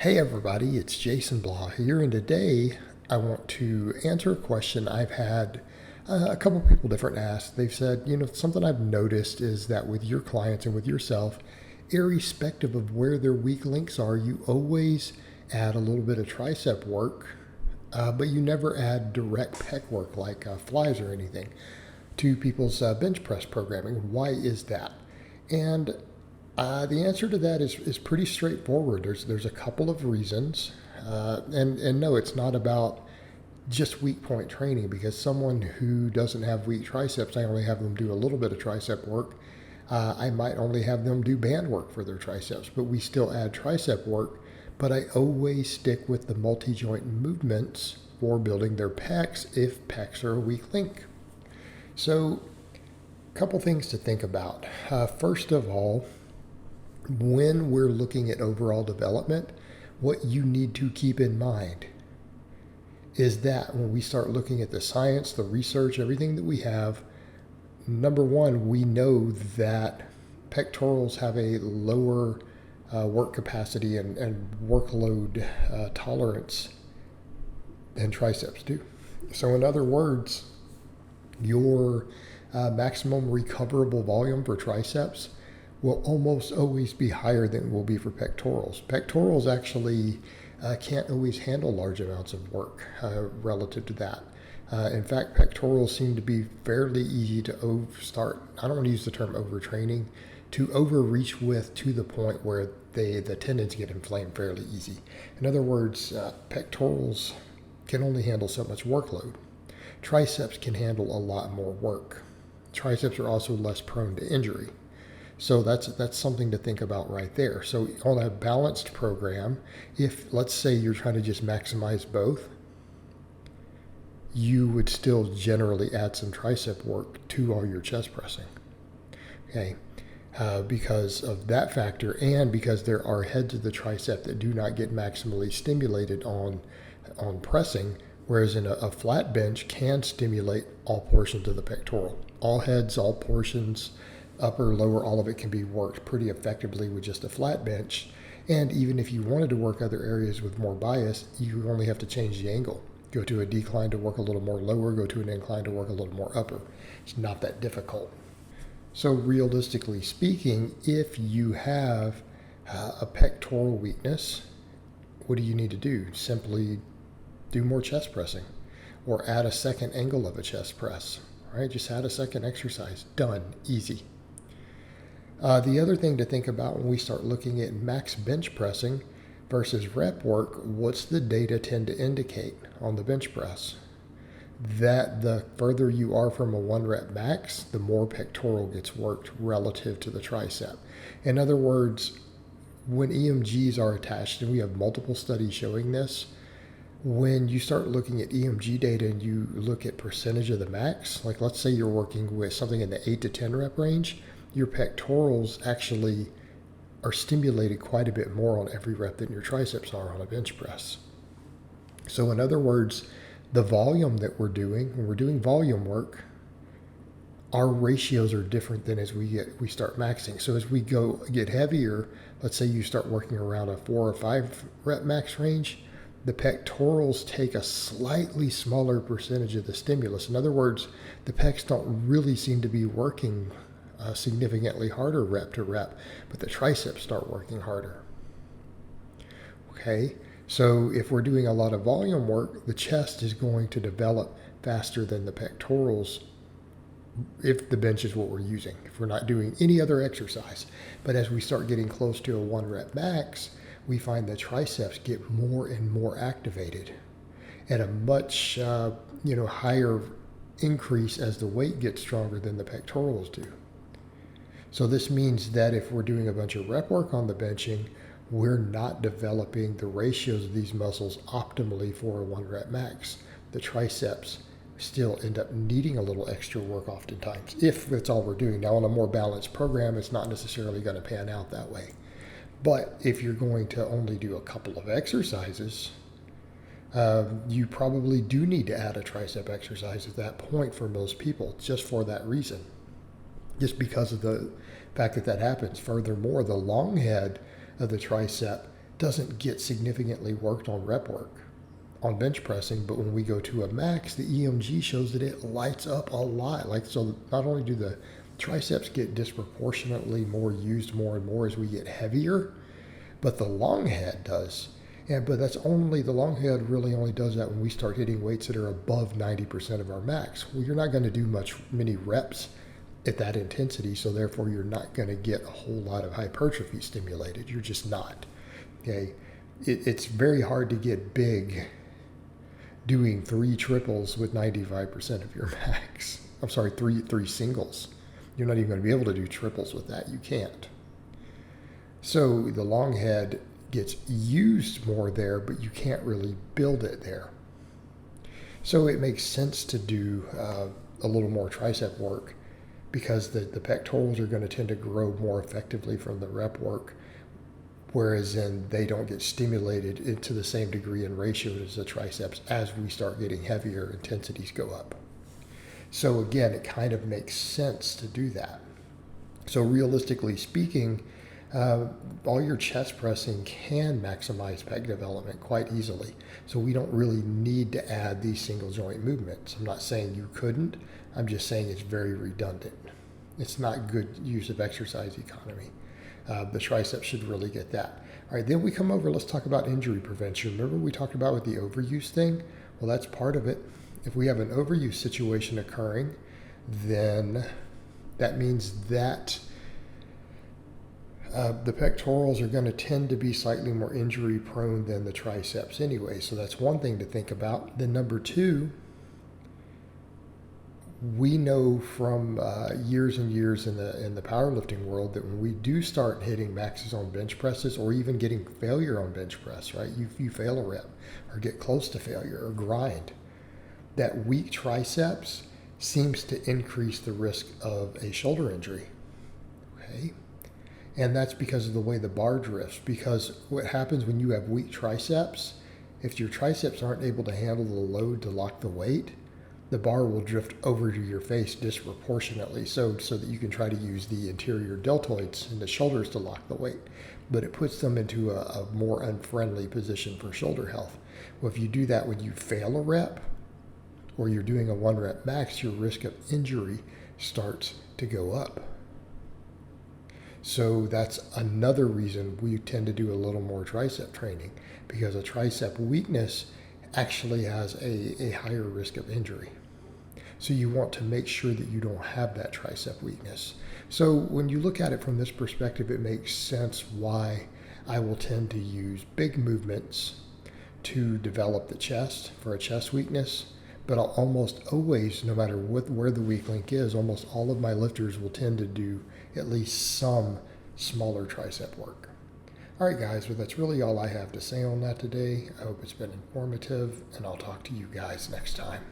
Hey everybody, it's Jason Blaha here, and today I want to answer a question I've had a couple people different ask. They've said, something I've noticed is that with your clients and with yourself, irrespective of where their weak links are, you always add a little bit of tricep work, but you never add direct pec work like flies or anything to people's bench press programming. Why is that? And the answer to that is pretty straightforward. There's a couple of reasons, and no, it's not about just weak point training, because someone who doesn't have weak triceps, I only have them do a little bit of tricep work. I might only have them do band work for their triceps, but we still add tricep work. But I always stick with the multi-joint movements for building their pecs if pecs are a weak link. So, a couple things to think about. First of all, when we're looking at overall development, what you need to keep in mind is that when we start looking at the science, the research, everything that we have, number one, we know that pectorals have a lower work capacity and workload tolerance than triceps do. So, in other words, your maximum recoverable volume for triceps will almost always be higher than it will be for pectorals. Pectorals actually can't always handle large amounts of work relative to that. In fact, pectorals seem to be fairly easy to start, I don't want to use the term overtraining, to overreach with, to the point where the tendons get inflamed fairly easy. In other words, pectorals can only handle so much workload. Triceps can handle a lot more work. Triceps are also less prone to injury. So that's something to think about right there. So on a balanced program, if let's say you're trying to just maximize both, you would still generally add some tricep work to all your chest pressing. Okay, because of that factor, and because there are heads of the tricep that do not get maximally stimulated on pressing, whereas in a flat bench can stimulate all portions of the pectoral. All heads, all portions, upper, lower, all of it can be worked pretty effectively with just a flat bench. And even if you wanted to work other areas with more bias, you only have to change the angle. Go to a decline to work a little more lower, go to an incline to work a little more upper. It's not that difficult. So realistically speaking, if you have a pectoral weakness, what do you need to do? Simply do more chest pressing, or add a second angle of a chest press, right? Just add a second exercise. Done. Easy. The other thing to think about when we start looking at max bench pressing versus rep work, what's the data tend to indicate on the bench press? That the further you are from a 1 rep max, the more pectoral gets worked relative to the tricep. In other words, when EMGs are attached, and we have multiple studies showing this, when you start looking at EMG data and you look at percentage of the max, like let's say you're working with something in the 8 to 10 rep range, your pectorals actually are stimulated quite a bit more on every rep than your triceps are on a bench press. So in other words, the volume that we're doing, when we're doing volume work, our ratios are different than as we start maxing. So as we get heavier, let's say you start working around a 4 or 5 rep max range, the pectorals take a slightly smaller percentage of the stimulus. In other words, the pecs don't really seem to be working significantly harder rep to rep, but the triceps start working harder. Okay, so if we're doing a lot of volume work, the chest is going to develop faster than the pectorals if the bench is what we're using, if we're not doing any other exercise. But as we start getting close to a 1 rep max, we find the triceps get more and more activated at a much higher increase as the weight gets stronger than the pectorals do. So this means that if we're doing a bunch of rep work on the benching, we're not developing the ratios of these muscles optimally for a 1 rep max. The triceps still end up needing a little extra work oftentimes, if that's all we're doing. Now on a more balanced program, it's not necessarily going to pan out that way. But if you're going to only do a couple of exercises, you probably do need to add a tricep exercise at that point for most people, just for that reason. Just because of the fact that happens. Furthermore, the long head of the tricep doesn't get significantly worked on rep work, on bench pressing, but when we go to a max, the EMG shows that it lights up a lot. Like, so not only do the triceps get disproportionately more used more and more as we get heavier, but the long head does. But that's only, the long head really only does that when we start hitting weights that are above 90% of our max. Well, you're not going to do many reps at that intensity, so therefore you're not going to get a whole lot of hypertrophy stimulated. You're just not. Okay, it's very hard to get big doing 3 triples with 95% of your max. I'm sorry, three singles. You're not even going to be able to do triples with that. You can't. So the long head gets used more there, but you can't really build it there. So it makes sense to do a little more tricep work, because the pectorals are going to tend to grow more effectively from the rep work, whereas then they don't get stimulated into the same degree and ratio as the triceps. As we start getting heavier, intensities go up. So again, it kind of makes sense to do that. So realistically speaking, all your chest pressing can maximize pec development quite easily. So we don't really need to add these single joint movements. I'm not saying you couldn't. I'm just saying it's very redundant. It's not good use of exercise economy. The triceps should really get that. All right, then we come over, let's talk about injury prevention. Remember we talked about with the overuse thing? Well, that's part of it. If we have an overuse situation occurring, then that means that the pectorals are going to tend to be slightly more injury prone than the triceps anyway. So that's one thing to think about. Then number 2, we know from years and years in the powerlifting world that when we do start hitting maxes on bench presses, or even getting failure on bench press, right? You fail a rep or get close to failure or grind, that weak triceps seems to increase the risk of a shoulder injury. Okay. And that's because of the way the bar drifts. Because what happens when you have weak triceps, if your triceps aren't able to handle the load to lock the weight, the bar will drift over to your face disproportionately, so that you can try to use the anterior deltoids and the shoulders to lock the weight. But it puts them into a more unfriendly position for shoulder health. Well, if you do that when you fail a rep, or you're doing a 1 rep max, your risk of injury starts to go up. So that's another reason we tend to do a little more tricep training, because a tricep weakness actually has a higher risk of injury. So you want to make sure that you don't have that tricep weakness. So when you look at it from this perspective, it makes sense why I will tend to use big movements to develop the chest for a chest weakness. But I'll almost always, no matter where the weak link is, almost all of my lifters will tend to do at least some smaller tricep work. All right, guys, well, that's really all I have to say on that today. I hope it's been informative, and I'll talk to you guys next time.